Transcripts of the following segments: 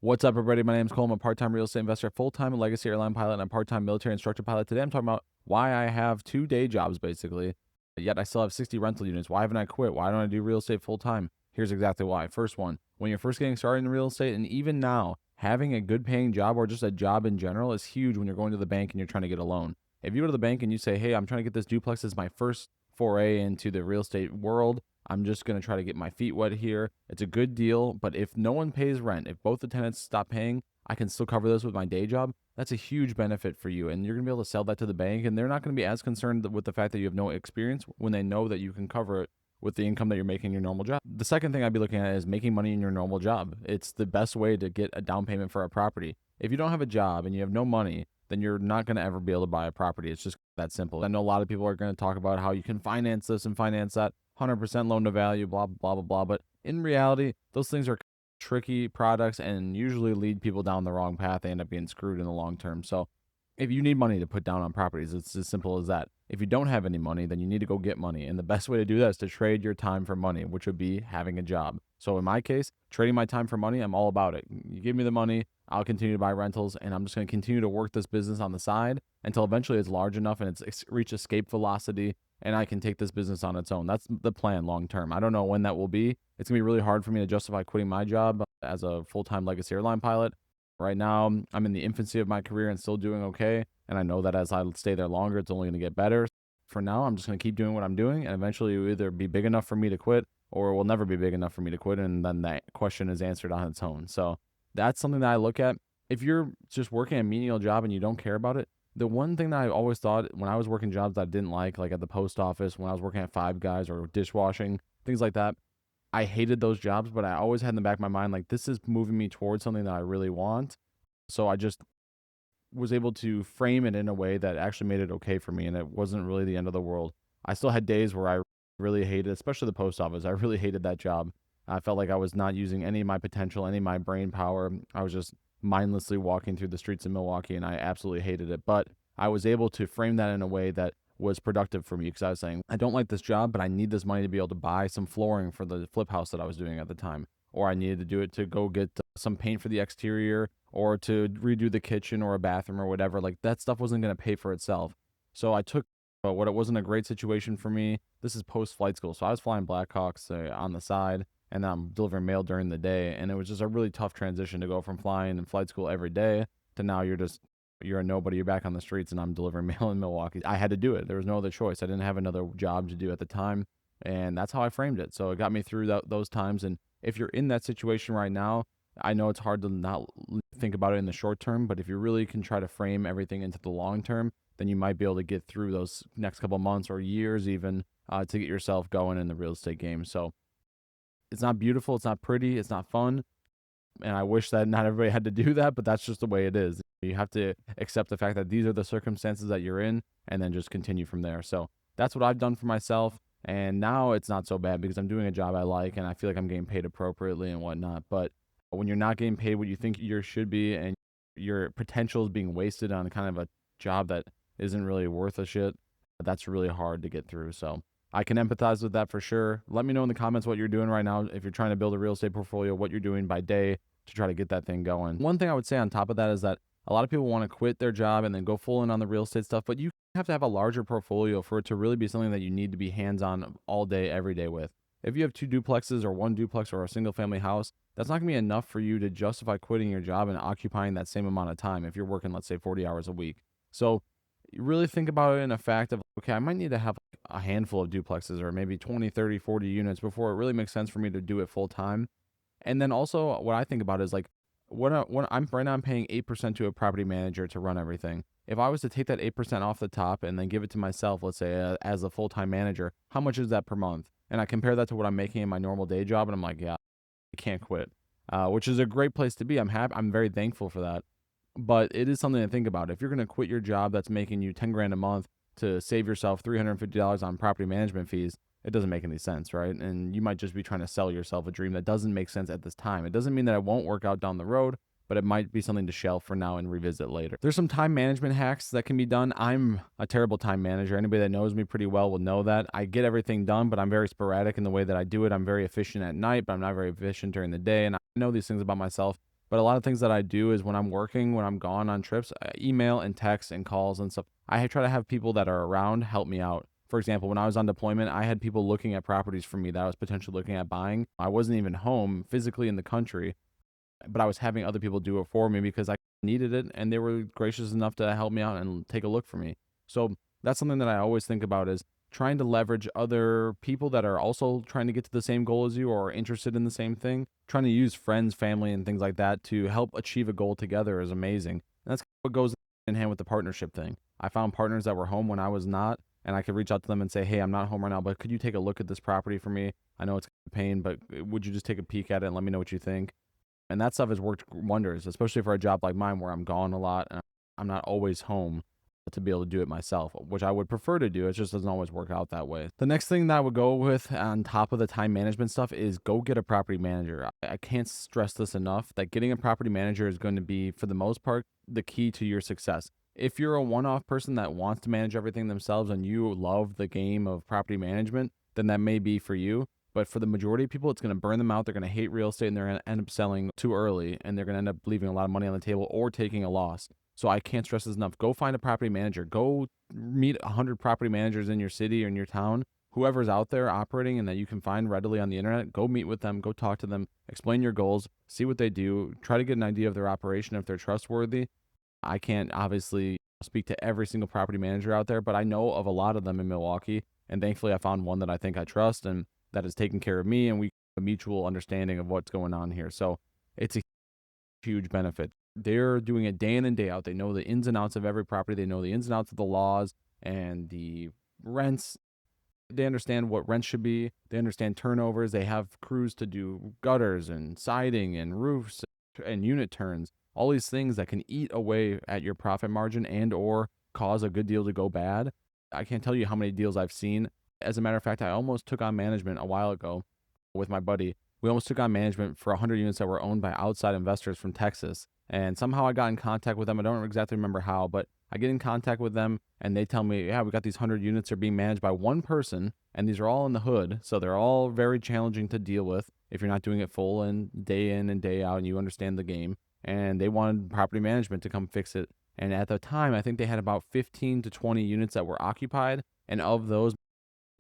What's up, everybody? My name is Cole. I'm a part-time real estate investor, full-time legacy airline pilot, and a part-time military instructor pilot. Today, I'm talking about why I have 2 day jobs, basically, yet I still have 60 rental units. Why haven't I quit? Why don't I do real estate full-time? Here's exactly why. First one, when you're first getting started in real estate, and even now, having a good paying job or just a job in general is huge when you're going to the bank and you're trying to get a loan. If you go to the bank and you say, hey, I'm trying to get this duplex as my first foray into the real estate world, I'm just going to try to get my feet wet here. It's a good deal, but if no one pays rent, if both the tenants stop paying, I can still cover this with my day job. That's a huge benefit for you. And you're going to be able to sell that to the bank. And they're not going to be as concerned with the fact that you have no experience when they know that you can cover it with the income that you're making in your normal job. The second thing I'd be looking at is making money in your normal job. It's the best way to get a down payment for a property. If you don't have a job and you have no money, then you're not going to ever be able to buy a property. It's just that simple. I know a lot of people are going to talk about how you can finance this and finance that, 100% loan to value, blah, blah, blah, blah. But in reality, those things are tricky products and usually lead people down the wrong path. They end up being screwed in the long term. So if you need money to put down on properties, it's as simple as that. If you don't have any money, then you need to go get money. And the best way to do that is to trade your time for money, which would be having a job. So in my case, trading my time for money, I'm all about it. You give me the money, I'll continue to buy rentals, and I'm just going to continue to work this business on the side until eventually it's large enough and it's reached escape velocity and I can take this business on its own. That's the plan long term. I don't know when that will be. It's going to be really hard for me to justify quitting my job as a full-time legacy airline pilot. Right now, I'm in the infancy of my career and still doing okay. And I know that as I stay there longer, it's only going to get better. For now, I'm just going to keep doing what I'm doing. And eventually, it will either be big enough for me to quit or it will never be big enough for me to quit. And then that question is answered on its own. So that's something that I look at. If you're just working a menial job and you don't care about it, the one thing that I always thought when I was working jobs that I didn't like at the post office, when I was working at Five Guys or dishwashing, things like that, I hated those jobs, but I always had in the back of my mind, like, this is moving me towards something that I really want. So I just was able to frame it in a way that actually made it okay for me, and it wasn't really the end of the world. I still had days where I really hated, especially the post office. I really hated that job. I felt like I was not using any of my potential, any of my brain power. I was just mindlessly walking through the streets of Milwaukee, and I absolutely hated it. But I was able to frame that in a way that was productive for me because I was saying, I don't like this job, but I need this money to be able to buy some flooring for the flip house that I was doing at the time. Or I needed to do it to go get some paint for the exterior or to redo the kitchen or a bathroom or whatever. Like, that stuff wasn't going to pay for itself. So I took what it wasn't a great situation for me. This is post flight school. So I was flying Blackhawks on the side, and then I'm delivering mail during the day. And it was just a really tough transition to go from flying in flight school every day to now you're a nobody. You're back on the streets and I'm delivering mail in Milwaukee. I had to do it. There was no other choice. I didn't have another job to do at the time. And that's how I framed it. So it got me through those times. And if you're in that situation right now, I know it's hard to not think about it in the short term, but if you really can try to frame everything into the long term, then you might be able to get through those next couple months or years even to get yourself going in the real estate game. So it's not beautiful. It's not pretty. It's not fun. And I wish that not everybody had to do that, but that's just the way it is. You have to accept the fact that these are the circumstances that you're in and then just continue from there. So that's what I've done for myself. And now it's not so bad because I'm doing a job I like and I feel like I'm getting paid appropriately and whatnot. But when you're not getting paid what you think you should be and your potential is being wasted on kind of a job that isn't really worth a shit, that's really hard to get through. So I can empathize with that for sure. Let me know in the comments what you're doing right now. If you're trying to build a real estate portfolio, what you're doing by day to try to get that thing going. One thing I would say on top of that is that a lot of people want to quit their job and then go full in on the real estate stuff, but you have to have a larger portfolio for it to really be something that you need to be hands-on all day, every day with. If you have 2 duplexes or 1 duplex or a single family house, that's not going to be enough for you to justify quitting your job and occupying that same amount of time if you're working, let's say, 40 hours a week. So you really think about it in a fact of, okay, I might need to have a handful of duplexes or maybe 20, 30, 40 units before it really makes sense for me to do it full time. And then also what I think about is like, when I'm right now, I'm paying 8% to a property manager to run everything. If I was to take that 8% off the top and then give it to myself, let's say as a full-time manager, how much is that per month? And I compare that to what I'm making in my normal day job, and I'm like, yeah, I can't quit, which is a great place to be. I'm happy. I'm very thankful for that. But it is something to think about. If you're going to quit your job that's making you 10 grand a month to save yourself $350 on property management fees, it doesn't make any sense, right? And you might just be trying to sell yourself a dream that doesn't make sense at this time. It doesn't mean that it won't work out down the road, but it might be something to shelf for now and revisit later. There's some time management hacks that can be done. I'm a terrible time manager. Anybody that knows me pretty well will know that. I get everything done, but I'm very sporadic in the way that I do it. I'm very efficient at night, but I'm not very efficient during the day. And I know these things about myself, But a lot of things that I do is when I'm working, when I'm gone on trips, email and text and calls and stuff. I try to have people that are around help me out. For example, when I was on deployment, I had people looking at properties for me that I was potentially looking at buying. I wasn't even home physically in the country, but I was having other people do it for me because I needed it, and they were gracious enough to help me out and take a look for me. So that's something that I always think about is trying to leverage other people that are also trying to get to the same goal as you or are interested in the same thing. Trying to use friends, family, and things like that to help achieve a goal together is amazing. And that's what goes in hand with the partnership thing. I found partners that were home when I was not, and I could reach out to them and say, hey, I'm not home right now, but could you take a look at this property for me? I know it's a pain, but would you just take a peek at it and let me know what you think? And that stuff has worked wonders, especially for a job like mine where I'm gone a lot and I'm not always home to be able to do it myself, which I would prefer to do. It just doesn't always work out that way. The next thing that I would go with on top of the time management stuff is go get a property manager. I can't stress this enough that getting a property manager is going to be, for the most part, the key to your success. If you're a one-off person that wants to manage everything themselves and you love the game of property management, then that may be for you. But for the majority of people, it's going to burn them out. They're going to hate real estate and they're going to end up selling too early and they're going to end up leaving a lot of money on the table or taking a loss. So I can't stress this enough. Go find a property manager. Go meet 100 property managers in your city or in your town. Whoever's out there operating and that you can find readily on the internet, go meet with them, go talk to them, explain your goals, see what they do, try to get an idea of their operation if they're trustworthy. I can't obviously speak to every single property manager out there, but I know of a lot of them in Milwaukee. And thankfully, I found one that I think I trust and that is taking care of me, and we have a mutual understanding of what's going on here. So it's a huge benefit. They're doing it day in and day out. They know the ins and outs of every property. They know the ins and outs of the laws and the rents. They understand what rents should be. They understand turnovers. They have crews to do gutters and siding and roofs and unit turns. All these things that can eat away at your profit margin and or cause a good deal to go bad. I can't tell you how many deals I've seen. As a matter of fact, I almost took on management a while ago with my buddy. We almost took on management for 100 units that were owned by outside investors from Texas. And somehow I got in contact with them. I don't exactly remember how, but I get in contact with them and they tell me, yeah, we got these 100 units are being managed by one person. And these are all in the hood. So they're all very challenging to deal with if you're not doing it full and day in and day out and you understand the game. And they wanted property management to come fix it. And at the time, I think they had about 15 to 20 units that were occupied. And of those,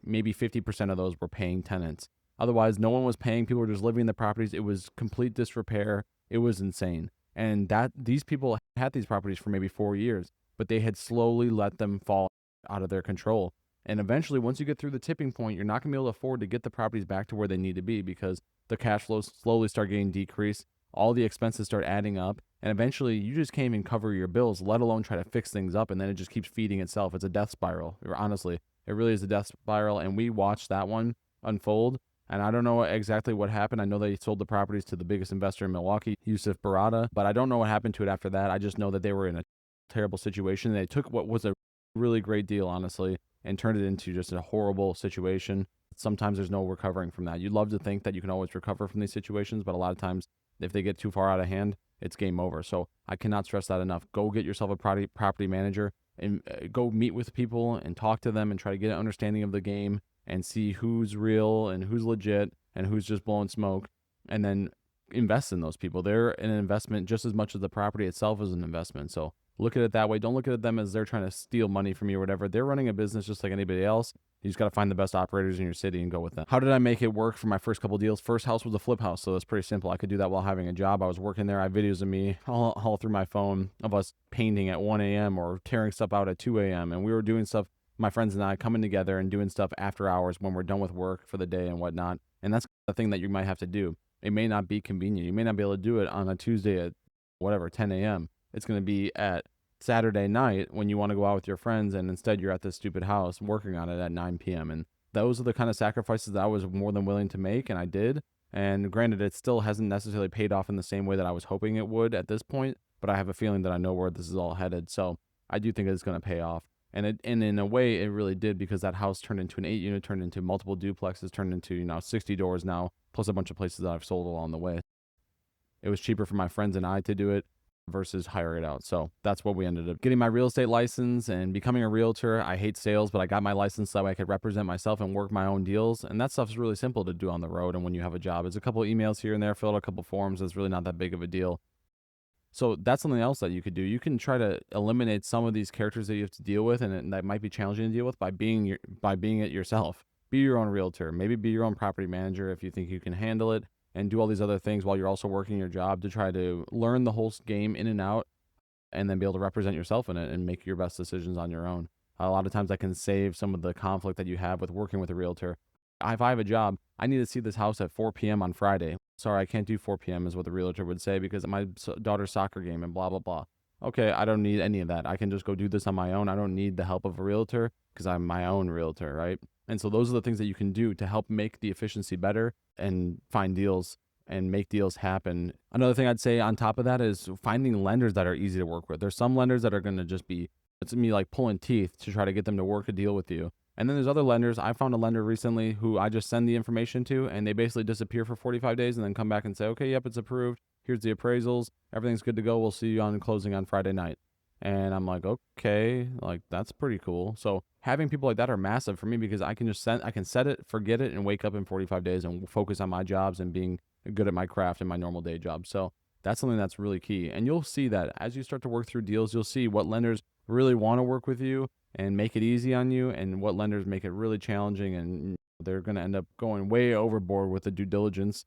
maybe 50% of those were paying tenants. Otherwise, no one was paying. People were just living in the properties. It was complete disrepair. It was insane. And that these people had these properties for maybe 4 years, but they had slowly let them fall out of their control. And eventually, once you get through the tipping point, you're not going to be able to afford to get the properties back to where they need to be because the cash flows slowly start getting decreased. All the expenses start adding up. And eventually, you just can't even cover your bills, let alone try to fix things up. And then it just keeps feeding itself. It's a death spiral, honestly. It really is a death spiral, and we watched that one unfold. And I don't know exactly what happened. I know they sold the properties to the biggest investor in Milwaukee, Yusuf Barada, but I don't know what happened to it after that. I just know that they were in a terrible situation. They took what was a really great deal, honestly, and turned it into just a horrible situation. Sometimes there's no recovering from that. You'd love to think that you can always recover from these situations, but a lot of times, if they get too far out of hand, it's game over. So I cannot stress that enough. Go get yourself a property manager and go meet with people and talk to them and try to get an understanding of the game and see who's real and who's legit and who's just blowing smoke, and then invest in those people. They're an investment just as much as the property itself is an investment. So look at it that way. Don't look at them as they're trying to steal money from you or whatever. They're running a business just like anybody else. You just got to find the best operators in your city and go with them. How did I make it work for my first couple deals? First house was a flip house, so it's pretty simple. I could do that while having a job. I was working there. I had videos of me all through my phone of us painting at 1 a.m. or tearing stuff out at 2 a.m. And we were doing stuff, my friends and I coming together and doing stuff after hours when we're done with work for the day and whatnot. And that's the thing that you might have to do. It may not be convenient. You may not be able to do it on a Tuesday at 10 a.m. It's going to be at Saturday night when you want to go out with your friends, and instead you're at this stupid house working on it at 9 p.m. And those are the kind of sacrifices that I was more than willing to make, and I did. And granted, it still hasn't necessarily paid off in the same way that I was hoping it would at this point, but I have a feeling that I know where this is all headed. So I do think it's going to pay off. And in a way, it really did, because that house turned into an 8-unit, turned into multiple duplexes, turned into 60 doors now, plus a bunch of places that I've sold along the way. It was cheaper for my friends and I to do it versus hire it out. So that's what we ended up getting my real estate license and becoming a realtor. I hate sales, but I got my license so that way I could represent myself and work my own deals. And that stuff's really simple to do on the road. And when you have a job, it's a couple emails here and there, fill out a couple forms. It's really not that big of a deal. So that's something else that you could do. You can try to eliminate some of these characters that you have to deal with, and that might be challenging to deal with by being it yourself. Be your own realtor. Maybe be your own property manager if you think you can handle it, and do all these other things while you're also working your job to try to learn the whole game in and out, and then be able to represent yourself in it and make your best decisions on your own. A lot of times that can save some of the conflict that you have with working with a realtor. If I have a job, I need to see this house at 4 p.m. on Friday. Sorry, I can't do 4 p.m. is what the realtor would say because of my daughter's soccer game and blah, blah, blah. Okay, I don't need any of that. I can just go do this on my own. I don't need the help of a realtor because I'm my own realtor, right? And so those are the things that you can do to help make the efficiency better and find deals and make deals happen. Another thing I'd say on top of that is finding lenders that are easy to work with. There's some lenders that are going to just be, it's me like pulling teeth to try to get them to work a deal with you. And then there's other lenders. I found a lender recently who I just send the information to, and they basically disappear for 45 days and then come back and say, okay, yep, it's approved. Here's the appraisals. Everything's good to go. We'll see you on closing on Friday night. And I'm like, okay, like that's pretty cool. So having people like that are massive for me because I can set it, forget it, and wake up in 45 days and focus on my jobs and being good at my craft and my normal day job. So that's something that's really key. And you'll see that as you start to work through deals, you'll see what lenders really want to work with you and make it easy on you, and what lenders make it really challenging, and they're going to end up going way overboard with the due diligence.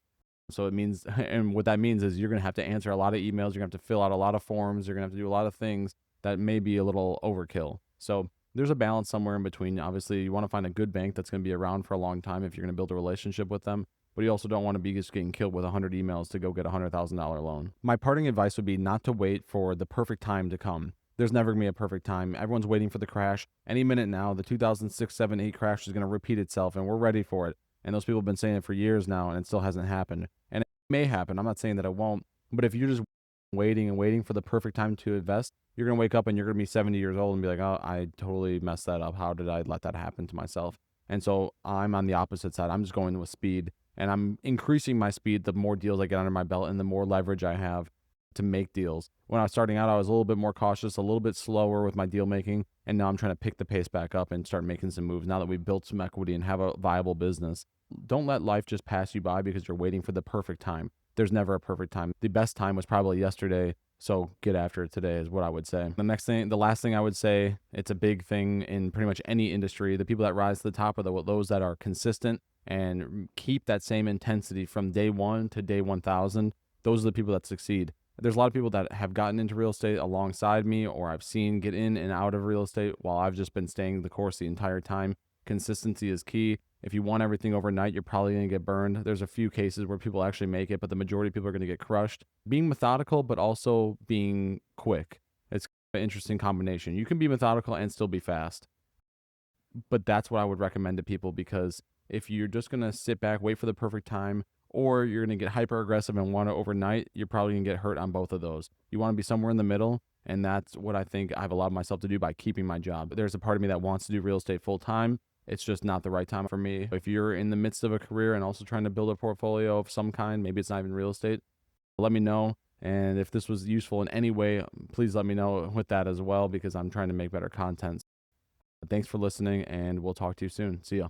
So it means, and what that means is you're going to have to answer a lot of emails, you're going to have to fill out a lot of forms, you're going to have to do a lot of things that may be a little overkill. So there's a balance somewhere in between. Obviously, you want to find a good bank that's going to be around for a long time if you're going to build a relationship with them, but you also don't want to be just getting killed with 100 emails to go get a $100,000 loan. My parting advice would be not to wait for the perfect time to come. There's never going to be a perfect time. Everyone's waiting for the crash. Any minute now, the 2006, 7, 8 crash is going to repeat itself, and we're ready for it. And those people have been saying it for years now, and it still hasn't happened. And it may happen. I'm not saying that it won't. But if you're just waiting and waiting for the perfect time to invest, you're going to wake up and you're going to be 70 years old and be like, oh, I totally messed that up. How did I let that happen to myself? And so I'm on the opposite side. I'm just going with speed, and I'm increasing my speed the more deals I get under my belt and the more leverage I have to make deals. When I was starting out, I was a little bit more cautious, a little bit slower with my deal making, and now I'm trying to pick the pace back up and start making some moves now that we've built some equity and have a viable business. Don't let life just pass you by because you're waiting for the perfect time. There's never a perfect time. The best time was probably yesterday, so get after it today is what I would say. The last thing I would say, it's a big thing in pretty much any industry. The people that rise to the top are those that are consistent and keep that same intensity from day one to day 1,000. Those are the people that succeed. There's a lot of people that have gotten into real estate alongside me, or I've seen get in and out of real estate while I've just been staying the course the entire time. Consistency is key. If you want everything overnight, you're probably going to get burned. There's a few cases where people actually make it, but the majority of people are going to get crushed. Being methodical, but also being quick. It's an interesting combination. You can be methodical and still be fast. But that's what I would recommend to people, because if you're just going to sit back, wait for the perfect time, or you're going to get hyper aggressive and want to overnight, you're probably going to get hurt on both of those. You want to be somewhere in the middle, and that's what I think I've allowed myself to do by keeping my job. There's a part of me that wants to do real estate full time. It's just not the right time for me. If you're in the midst of a career and also trying to build a portfolio of some kind, maybe it's not even real estate, let me know. And if this was useful in any way, please let me know with that as well, because I'm trying to make better content. Thanks for listening, and we'll talk to you soon. See ya.